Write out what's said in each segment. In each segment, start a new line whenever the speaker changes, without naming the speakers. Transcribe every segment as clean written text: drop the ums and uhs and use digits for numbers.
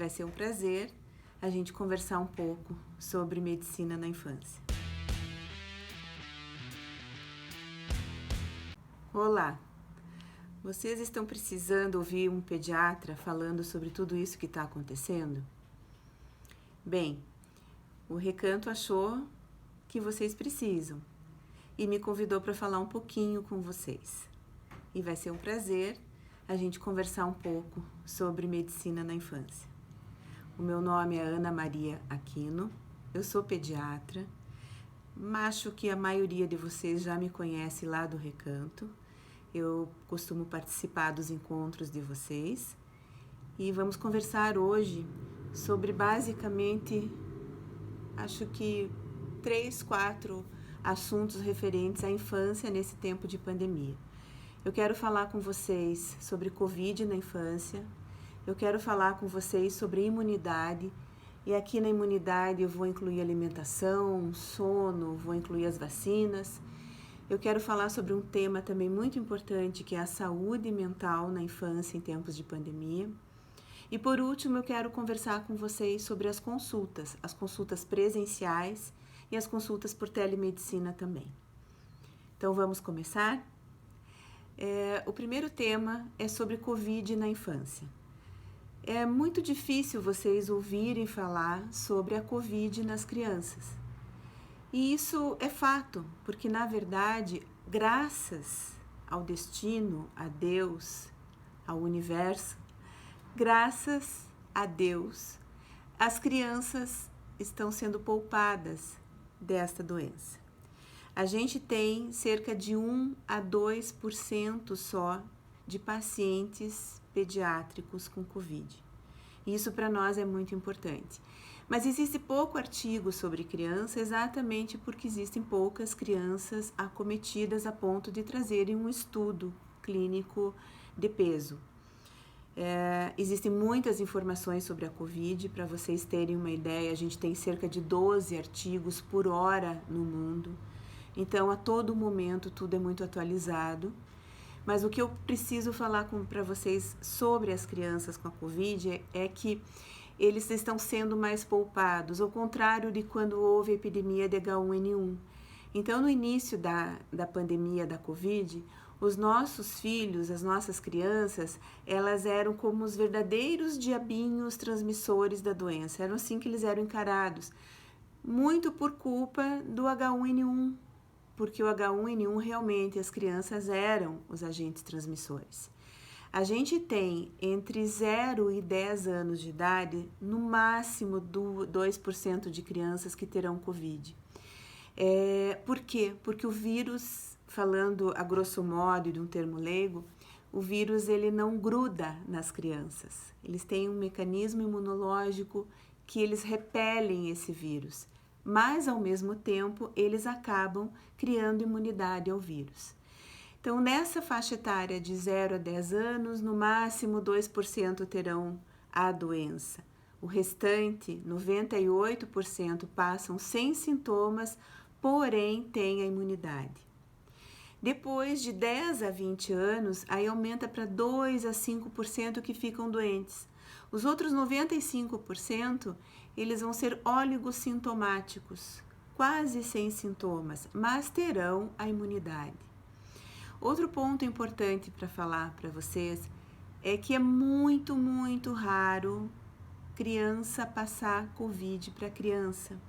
Vai ser um prazer a gente conversar um pouco sobre medicina na infância. Olá! Vocês estão precisando ouvir um pediatra falando sobre tudo isso que está acontecendo? Bem, o Recanto achou que vocês precisam e me convidou para falar um pouquinho com vocês. E vai ser um prazer a gente conversar um pouco sobre medicina na infância. O meu nome é Ana Maria Aquino, eu sou pediatra, acho que a maioria de vocês já me conhece lá do Recanto. Eu costumo participar dos encontros de vocês e vamos conversar hoje sobre basicamente, acho que 3, 4 assuntos referentes à infância nesse tempo de pandemia. Eu quero falar com vocês sobre Covid na infância, eu quero falar com vocês sobre imunidade, e aqui na imunidade eu vou incluir alimentação, sono, vou incluir as vacinas. Eu quero falar sobre um tema também muito importante, que é a saúde mental na infância em tempos de pandemia. E por último, eu quero conversar com vocês sobre as consultas presenciais e as consultas por telemedicina também. Então vamos começar? O primeiro tema é sobre Covid na infância. É muito difícil vocês ouvirem falar sobre a Covid nas crianças. E isso é fato, porque na verdade, graças ao destino, a Deus, ao universo, graças a Deus, as crianças estão sendo poupadas desta doença. A gente tem cerca de 1 a 2% só de pacientes pediátricos com Covid. Isso para nós é muito importante. Mas existe pouco artigo sobre criança exatamente porque existem poucas crianças acometidas a ponto de trazerem um estudo clínico de peso. Existem muitas informações sobre a Covid, para vocês terem uma ideia, a gente tem cerca de 12 artigos por hora no mundo. Então, a todo momento, tudo é muito atualizado. Mas o que eu preciso falar para vocês sobre as crianças com a Covid é que eles estão sendo mais poupados, ao contrário de quando houve a epidemia de H1N1. Então, no início da pandemia da Covid, os nossos filhos, as nossas crianças, elas eram como os verdadeiros diabinhos transmissores da doença. Eram assim que eles eram encarados, muito por culpa do H1N1. Porque o H1N1 realmente, as crianças eram os agentes transmissores. A gente tem entre 0 e 10 anos de idade, no máximo 2% de crianças que terão Covid. Por quê? Porque o vírus, falando a grosso modo de um termo leigo, o vírus ele não gruda nas crianças. Eles têm um mecanismo imunológico que eles repelem esse vírus. Mas, ao mesmo tempo, eles acabam criando imunidade ao vírus. Então, nessa faixa etária de 0 a 10 anos, no máximo 2% terão a doença. O restante, 98%, passam sem sintomas, porém têm a imunidade. Depois de 10 a 20 anos, aí aumenta para 2 a 5% que ficam doentes. Os outros 95%, eles vão ser oligossintomáticos, quase sem sintomas, mas terão a imunidade. Outro ponto importante para falar para vocês é que é muito, muito raro criança passar Covid para criança.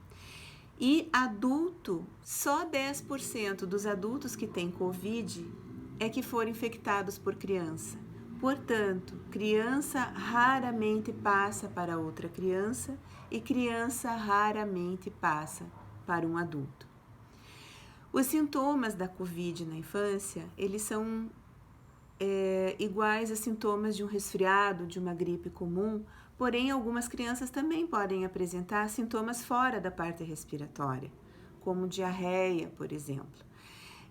E adulto, só 10% dos adultos que têm Covid é que foram infectados por criança. Portanto, criança raramente passa para outra criança e criança raramente passa para um adulto. Os sintomas da Covid na infância, eles são iguais a sintomas de um resfriado, de uma gripe comum, porém algumas crianças também podem apresentar sintomas fora da parte respiratória, como diarreia, por exemplo.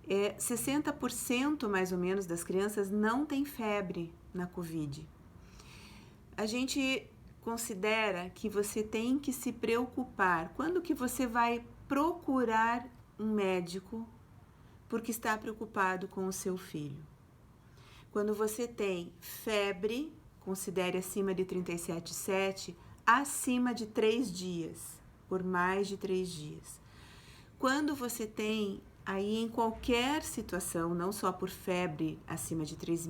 60% mais ou menos das crianças não têm febre na Covid. A gente considera que você tem que se preocupar. Quando que você vai procurar um médico porque está preocupado com o seu filho? Quando você tem febre, considere acima de 37,7, acima de 3 dias, por mais de 3 dias. Quando você tem aí em qualquer situação, não só por febre acima de 3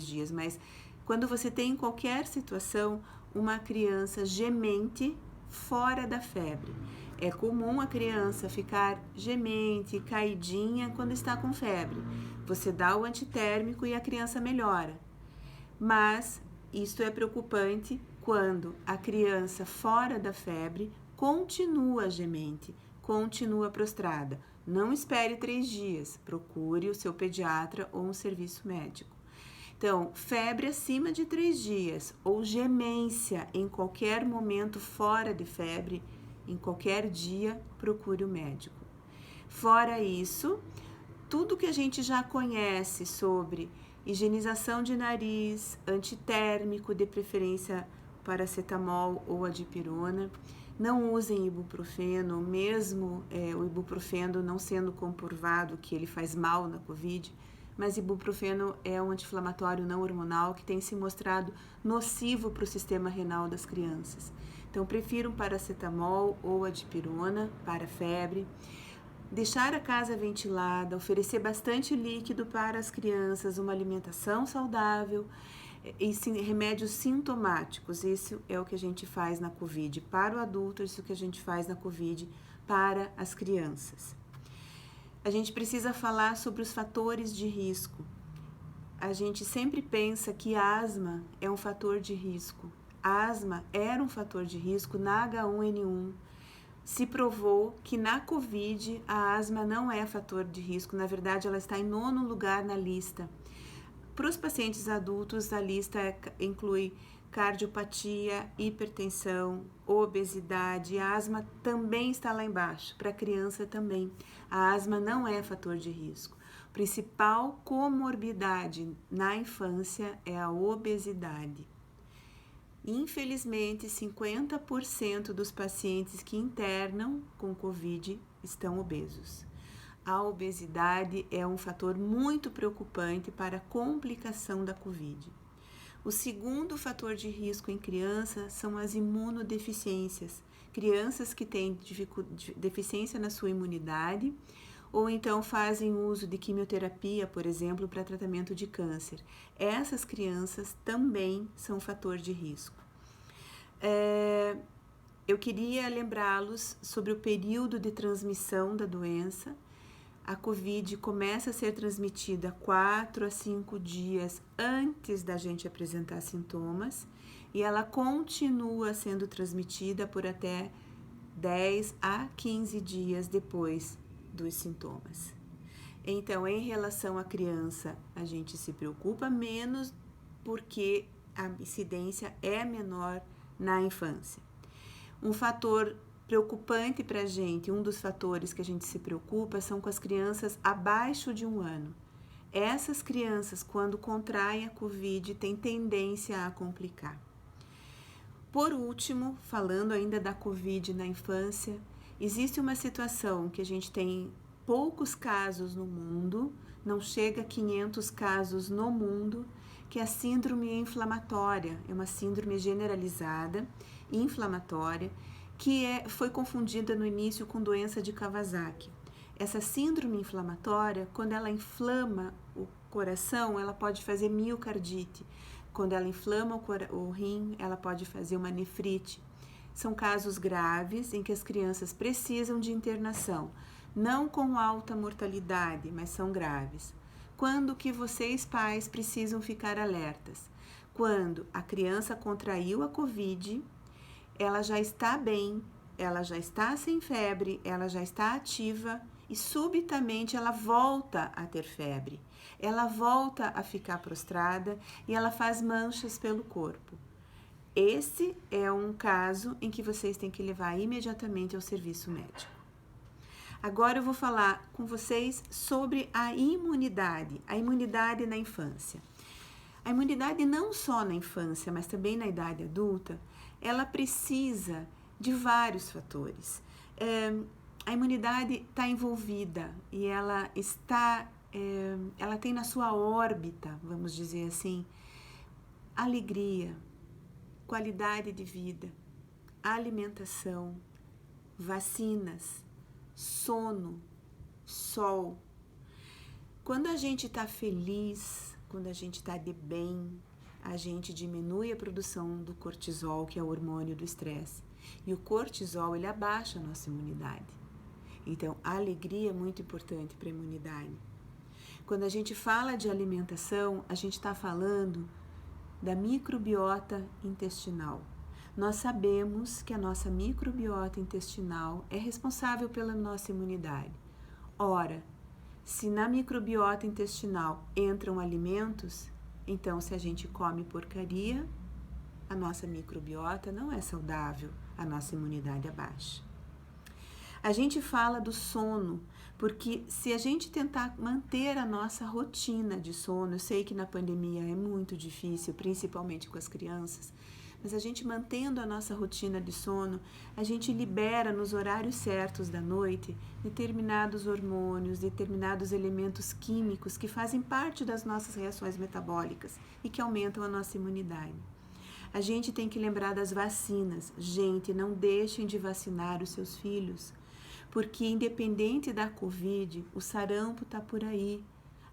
dias, mas quando você tem em qualquer situação uma criança gemente fora da febre. É comum a criança ficar gemente, caidinha quando está com febre. Você dá o antitérmico e a criança melhora. Mas isto é preocupante quando a criança fora da febre continua gemente, continua prostrada. Não espere 3 dias, procure o seu pediatra ou um serviço médico. Então, febre acima de 3 dias ou gemência em qualquer momento fora de febre, em qualquer dia, procure o médico. Fora isso, tudo que a gente já conhece sobre higienização de nariz, antitérmico, de preferência paracetamol ou a dipirona. Não usem ibuprofeno, mesmo o ibuprofeno não sendo comprovado que ele faz mal na Covid, mas ibuprofeno é um anti-inflamatório não hormonal que tem se mostrado nocivo para o sistema renal das crianças. Então, prefiro um paracetamol ou a dipirona para febre. Deixar a casa ventilada, oferecer bastante líquido para as crianças, uma alimentação saudável e remédios sintomáticos. Isso é o que a gente faz na Covid para o adulto, isso é o que a gente faz na Covid para as crianças. A gente precisa falar sobre os fatores de risco. A gente sempre pensa que asma é um fator de risco. Asma era um fator de risco na H1N1. Se provou que na Covid a asma não é fator de risco, na verdade ela está em 9º lugar na lista. Para os pacientes adultos, a lista inclui cardiopatia, hipertensão, obesidade, a asma também está lá embaixo, para a criança também. A asma não é fator de risco. A principal comorbidade na infância é a obesidade. Infelizmente, 50% dos pacientes que internam com Covid estão obesos. A obesidade é um fator muito preocupante para a complicação da Covid. O segundo fator de risco em crianças são as imunodeficiências. Crianças que têm deficiência na sua imunidade ou então fazem uso de quimioterapia, por exemplo, para tratamento de câncer. Essas crianças também são fator de risco. Eu queria lembrá-los sobre o período de transmissão da doença. A Covid começa a ser transmitida 4 a 5 dias antes da gente apresentar sintomas e ela continua sendo transmitida por até 10 a 15 dias depois dos sintomas. Então, em relação à criança, a gente se preocupa menos porque a incidência é menor na infância. Um fator preocupante para a gente, um dos fatores que a gente se preocupa são com as crianças abaixo de 1 ano. Essas crianças, quando contraem a Covid, têm tendência a complicar. Por último, falando ainda da Covid na infância, existe uma situação que a gente tem poucos casos no mundo, não chega a 500 casos no mundo, que é a síndrome inflamatória, é uma síndrome generalizada, inflamatória, que foi confundida no início com doença de Kawasaki. Essa síndrome inflamatória, quando ela inflama o coração, ela pode fazer miocardite. Quando ela inflama o rim, ela pode fazer uma nefrite. São casos graves em que as crianças precisam de internação, não com alta mortalidade, mas são graves. Quando que vocês, pais, precisam ficar alertas? Quando a criança contraiu a Covid, ela já está bem, ela já está sem febre, ela já está ativa e subitamente ela volta a ter febre. Ela volta a ficar prostrada e ela faz manchas pelo corpo. Esse é um caso em que vocês têm que levar imediatamente ao serviço médico. Agora eu vou falar com vocês sobre a imunidade na infância. A imunidade não só na infância, mas também na idade adulta, ela precisa de vários fatores. A imunidade está envolvida e ela tem na sua órbita, vamos dizer assim, alegria, qualidade de vida, alimentação, vacinas, sono, sol. Quando a gente está feliz, quando a gente está de bem, a gente diminui a produção do cortisol, que é o hormônio do estresse. E o cortisol, ele abaixa a nossa imunidade. Então, a alegria é muito importante para a imunidade. Quando a gente fala de alimentação, a gente está falando da microbiota intestinal. Nós sabemos que a nossa microbiota intestinal é responsável pela nossa imunidade. Ora, se na microbiota intestinal entram alimentos, então se a gente come porcaria, a nossa microbiota não é saudável, a nossa imunidade abaixa. A gente fala do sono, porque se a gente tentar manter a nossa rotina de sono, eu sei que na pandemia é muito difícil, principalmente com as crianças, mas a gente mantendo a nossa rotina de sono, a gente libera nos horários certos da noite determinados hormônios, determinados elementos químicos que fazem parte das nossas reações metabólicas e que aumentam a nossa imunidade. A gente tem que lembrar das vacinas. Gente, não deixem de vacinar os seus filhos, porque independente da Covid, o sarampo está por aí,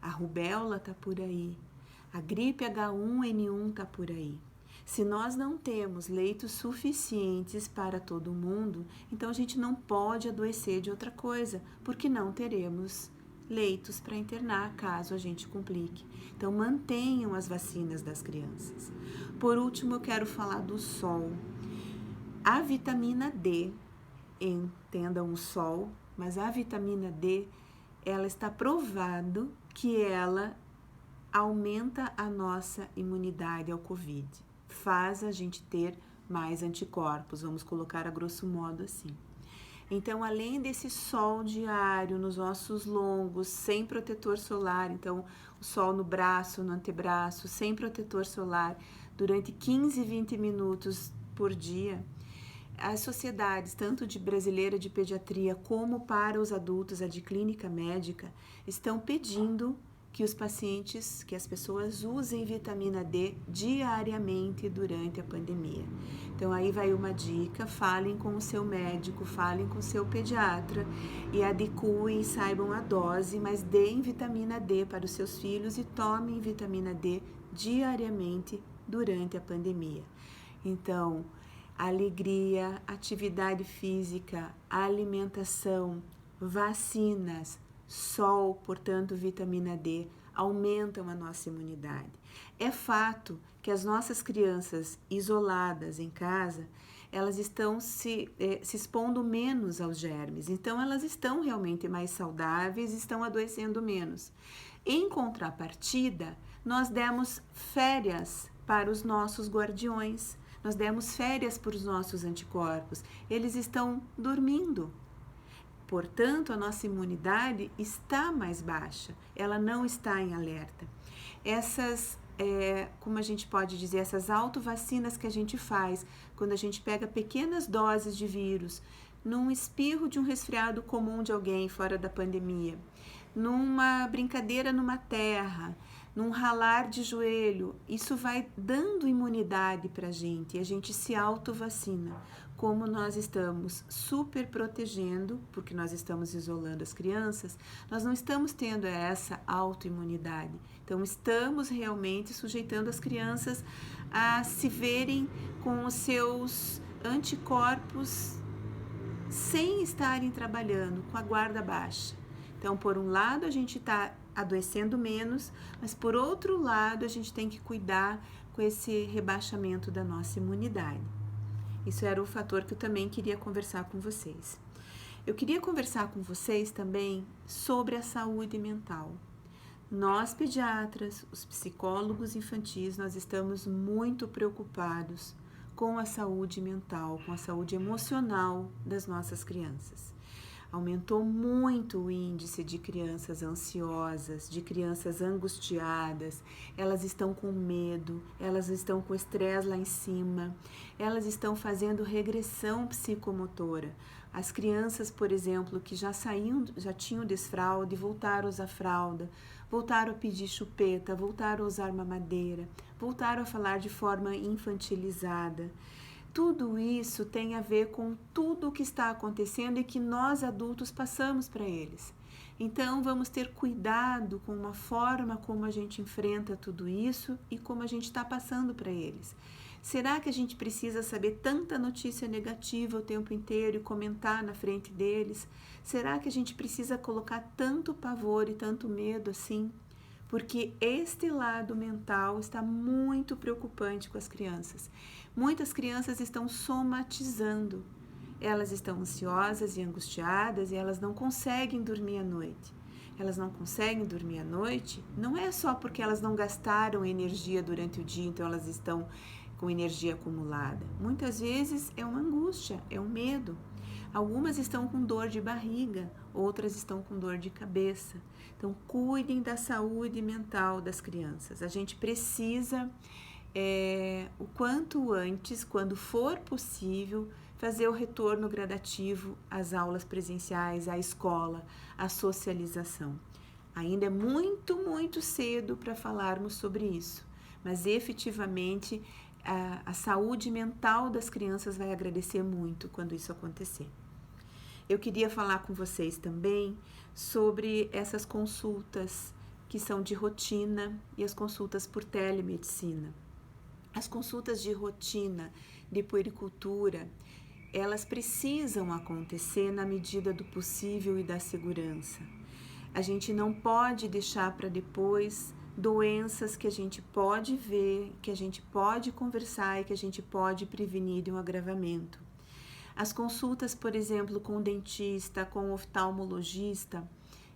a rubéola está por aí, a gripe H1N1 está por aí. Se nós não temos leitos suficientes para todo mundo, então a gente não pode adoecer de outra coisa, porque não teremos leitos para internar caso a gente complique. Então mantenham as vacinas das crianças. Por último, eu quero falar do sol. A vitamina D, entendam o sol, mas a vitamina D, ela está provado que ela aumenta a nossa imunidade ao Covid. Faz a gente ter mais anticorpos, vamos colocar a grosso modo assim. Então, além desse sol diário nos ossos longos, sem protetor solar, então o sol no braço, no antebraço, sem protetor solar, durante 15, 20 minutos por dia, as sociedades, tanto de brasileira de pediatria como para os adultos, a de clínica médica, estão pedindo que os pacientes, que as pessoas usem vitamina D diariamente durante a pandemia. Então aí vai uma dica, falem com o seu médico, falem com o seu pediatra e adequem, saibam a dose, mas deem vitamina D para os seus filhos e tomem vitamina D diariamente durante a pandemia. Então, alegria, atividade física, alimentação, vacinas, sol, portanto, vitamina D, aumentam a nossa imunidade. É fato que as nossas crianças isoladas em casa, elas estão se expondo menos aos germes, então elas estão realmente mais saudáveis, estão adoecendo menos. Em contrapartida, nós demos férias para os nossos guardiões, nós demos férias para os nossos anticorpos, eles estão dormindo. Portanto, a nossa imunidade está mais baixa, ela não está em alerta. Essas, como a gente pode dizer, essas autovacinas que a gente faz, quando a gente pega pequenas doses de vírus, num espirro de um resfriado comum de alguém fora da pandemia, numa brincadeira numa terra, num ralar de joelho, isso vai dando imunidade para a gente e a gente se autovacina. Como nós estamos super protegendo, porque nós estamos isolando as crianças, nós não estamos tendo essa autoimunidade. Então, estamos realmente sujeitando as crianças a se verem com os seus anticorpos sem estarem trabalhando, com a guarda baixa. Então, por um lado, a gente está adoecendo menos, mas por outro lado, a gente tem que cuidar com esse rebaixamento da nossa imunidade. Isso era o fator que eu também queria conversar com vocês. Eu queria conversar com vocês também sobre a saúde mental. Nós, pediatras, os psicólogos infantis, nós estamos muito preocupados com a saúde mental, com a saúde emocional das nossas crianças. Aumentou muito o índice de crianças ansiosas, de crianças angustiadas, elas estão com medo, elas estão com estresse lá em cima, elas estão fazendo regressão psicomotora. As crianças, por exemplo, que já tinham desfralde, voltaram a usar fralda, voltaram a pedir chupeta, voltaram a usar mamadeira, voltaram a falar de forma infantilizada. tudo isso tem a ver com tudo o que está acontecendo e que nós adultos passamos para eles. Então, vamos ter cuidado com a forma como a gente enfrenta tudo isso e como a gente está passando para eles. Será que a gente precisa saber tanta notícia negativa o tempo inteiro e comentar na frente deles? Será que a gente precisa colocar tanto pavor e tanto medo assim? Porque este lado mental está muito preocupante com as crianças. Muitas crianças estão somatizando. Elas estão ansiosas e angustiadas e elas não conseguem dormir à noite. Elas não conseguem dormir à noite, não é só porque elas não gastaram energia durante o dia, então elas estão com energia acumulada. Muitas vezes é uma angústia, é um medo. Algumas estão com dor de barriga, outras estão com dor de cabeça. Então, cuidem da saúde mental das crianças. A gente precisa, o quanto antes, quando for possível, fazer o retorno gradativo às aulas presenciais, à escola, à socialização. Ainda é muito, muito cedo para falarmos sobre isso, mas efetivamente a saúde mental das crianças vai agradecer muito quando isso acontecer. Eu queria falar com vocês também sobre essas consultas que são de rotina e as consultas por telemedicina. As consultas de rotina de puericultura, elas precisam acontecer na medida do possível e da segurança. A gente não pode deixar para depois doenças que a gente pode ver, que a gente pode conversar e que a gente pode prevenir de um agravamento. As consultas, por exemplo, com o dentista, com o oftalmologista,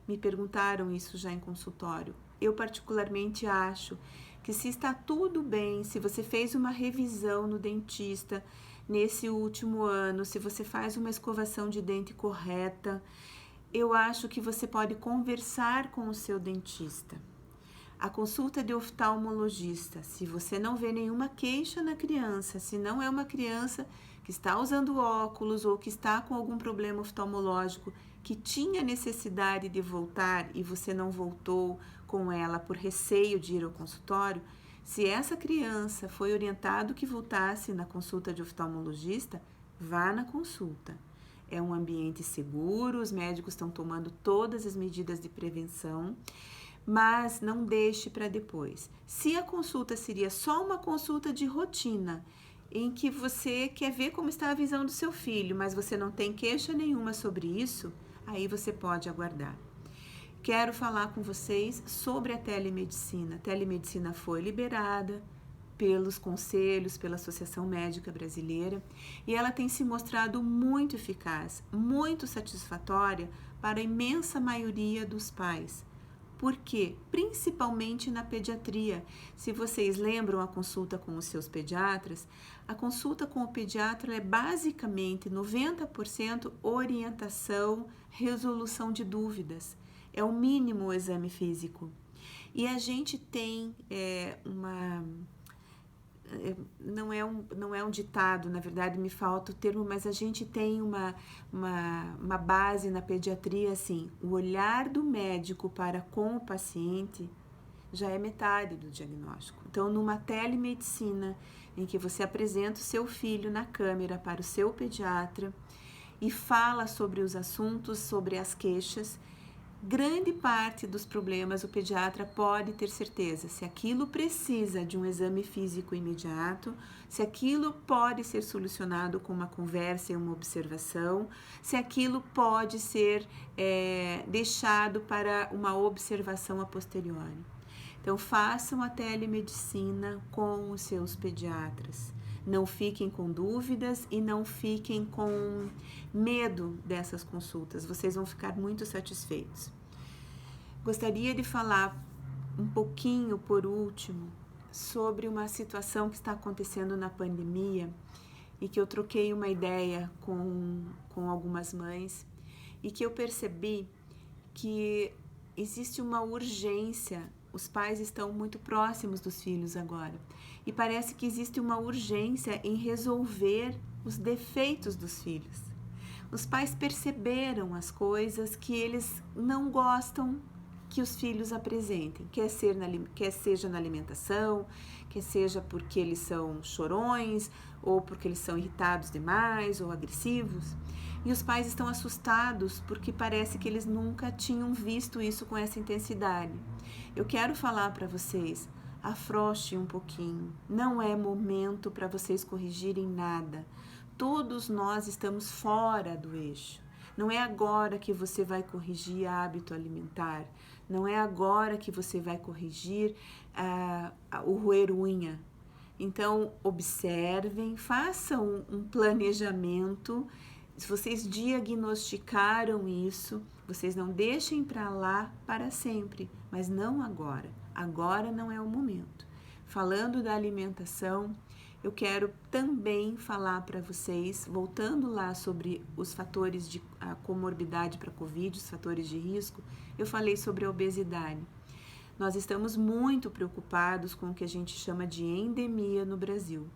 me perguntaram isso já em consultório. Eu particularmente acho que se está tudo bem, se você fez uma revisão no dentista nesse último ano, se você faz uma escovação de dente correta, eu acho que você pode conversar com o seu dentista. A consulta de oftalmologista, se você não vê nenhuma queixa na criança, se não é uma criança que está usando óculos ou que está com algum problema oftalmológico, que tinha necessidade de voltar e você não voltou com ela por receio de ir ao consultório, se essa criança foi orientado que voltasse na consulta de oftalmologista, vá na consulta. É um ambiente seguro, os médicos estão tomando todas as medidas de prevenção, mas não deixe para depois. Se a consulta seria só uma consulta de rotina, em que você quer ver como está a visão do seu filho, mas você não tem queixa nenhuma sobre isso, aí você pode aguardar. Quero falar com vocês sobre a telemedicina. A telemedicina foi liberada pelos conselhos, pela Associação Médica Brasileira, e ela tem se mostrado muito eficaz, muito satisfatória para a imensa maioria dos pais. Por quê? Principalmente na pediatria. Se vocês lembram a consulta com os seus pediatras, a consulta com o pediatra é basicamente 90% orientação, resolução de dúvidas. É o mínimo o exame físico. E a gente tem não é um ditado, na verdade me falta o termo, mas a gente tem uma base na pediatria assim, o olhar do médico para com o paciente já é metade do diagnóstico. Então, numa telemedicina em que você apresenta o seu filho na câmera para o seu pediatra e fala sobre os assuntos, sobre as queixas, grande parte dos problemas o pediatra pode ter certeza se aquilo precisa de um exame físico imediato, se aquilo pode ser solucionado com uma conversa e uma observação, se aquilo pode ser deixado para uma observação a posteriori. Então, façam a telemedicina com os seus pediatras. Não fiquem com dúvidas e não fiquem com medo dessas consultas. Vocês vão ficar muito satisfeitos. Gostaria de falar um pouquinho, por último, sobre uma situação que está acontecendo na pandemia e que eu troquei uma ideia com algumas mães e que eu percebi que existe uma urgência. Os pais estão muito próximos dos filhos agora e parece que existe uma urgência em resolver os defeitos dos filhos. Os pais perceberam as coisas que eles não gostam que os filhos apresentem, quer seja na alimentação, quer seja porque eles são chorões, ou porque eles são irritados demais ou agressivos. E os pais estão assustados porque parece que eles nunca tinham visto isso com essa intensidade. Eu quero falar para vocês, afrouxe um pouquinho, não é momento para vocês corrigirem nada. Todos nós estamos fora do eixo. Não é agora que você vai corrigir hábito alimentar, não é agora que você vai corrigir o roer unha. Então, observem, façam um planejamento. Se vocês diagnosticaram isso, vocês não deixem para lá para sempre, mas não agora. Agora não é o momento. Falando da alimentação, eu quero também falar para vocês, voltando lá sobre os fatores de comorbidade para Covid, os fatores de risco, eu falei sobre a obesidade. Nós estamos muito preocupados com o que a gente chama de endemia no Brasil.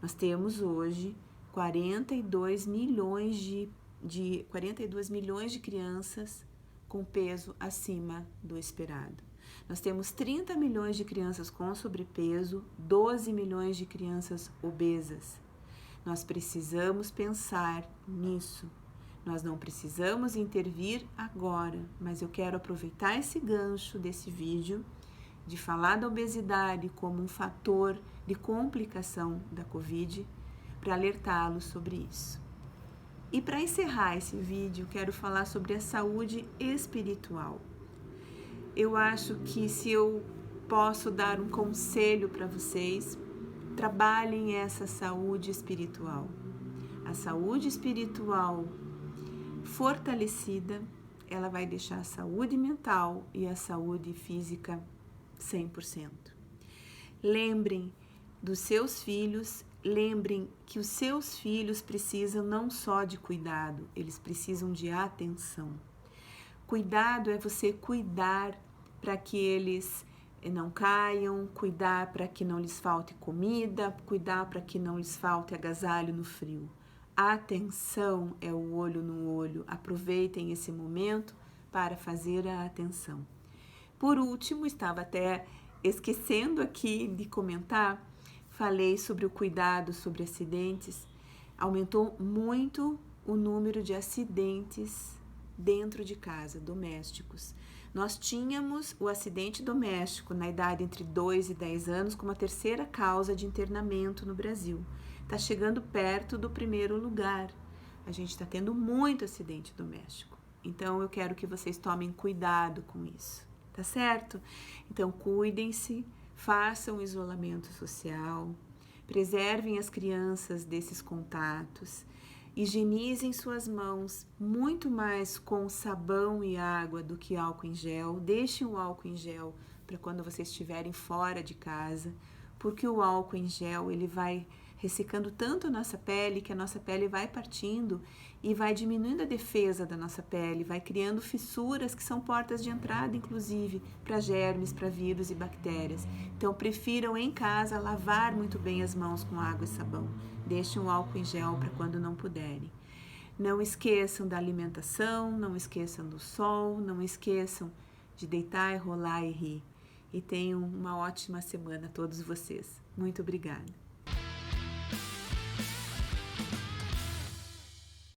Nós temos hoje 42 milhões de crianças com peso acima do esperado. Nós temos 30 milhões de crianças com sobrepeso, 12 milhões de crianças obesas. Nós precisamos pensar nisso. Nós não precisamos intervir agora, mas eu quero aproveitar esse gancho desse vídeo de falar da obesidade como um fator de complicação da Covid para alertá-los sobre isso. E para encerrar esse vídeo, quero falar sobre a saúde espiritual. Eu acho que se eu posso dar um conselho para vocês, trabalhem essa saúde espiritual. A saúde espiritual fortalecida, ela vai deixar a saúde mental e a saúde física 100%. Lembrem dos seus filhos, lembrem que os seus filhos precisam não só de cuidado, eles precisam de atenção. Cuidado é você cuidar para que eles não caiam, cuidar para que não lhes falte comida, cuidar para que não lhes falte agasalho no frio. A atenção é o olho no olho. Aproveitem esse momento para fazer a atenção. Por último, estava até esquecendo aqui de comentar, falei sobre o cuidado sobre acidentes. Aumentou muito o número de acidentes dentro de casa, domésticos. Nós tínhamos o acidente doméstico na idade entre 2 e 10 anos como a terceira causa de internamento no Brasil. Está chegando perto do primeiro lugar. A gente está tendo muito acidente doméstico. Então, eu quero que vocês tomem cuidado com isso, tá certo? Então, cuidem-se, façam isolamento social, preservem as crianças desses contatos, higienizem suas mãos muito mais com sabão e água do que álcool em gel. Deixem o álcool em gel para quando vocês estiverem fora de casa, porque o álcool em gel ele vai ressecando tanto a nossa pele que a nossa pele vai partindo e vai diminuindo a defesa da nossa pele, vai criando fissuras que são portas de entrada, inclusive, para germes, para vírus e bactérias. Então, prefiram em casa lavar muito bem as mãos com água e sabão. Deixem o álcool em gel para quando não puderem. Não esqueçam da alimentação, não esqueçam do sol, não esqueçam de deitar, rolar e rir. E tenham uma ótima semana todos vocês. Muito obrigada.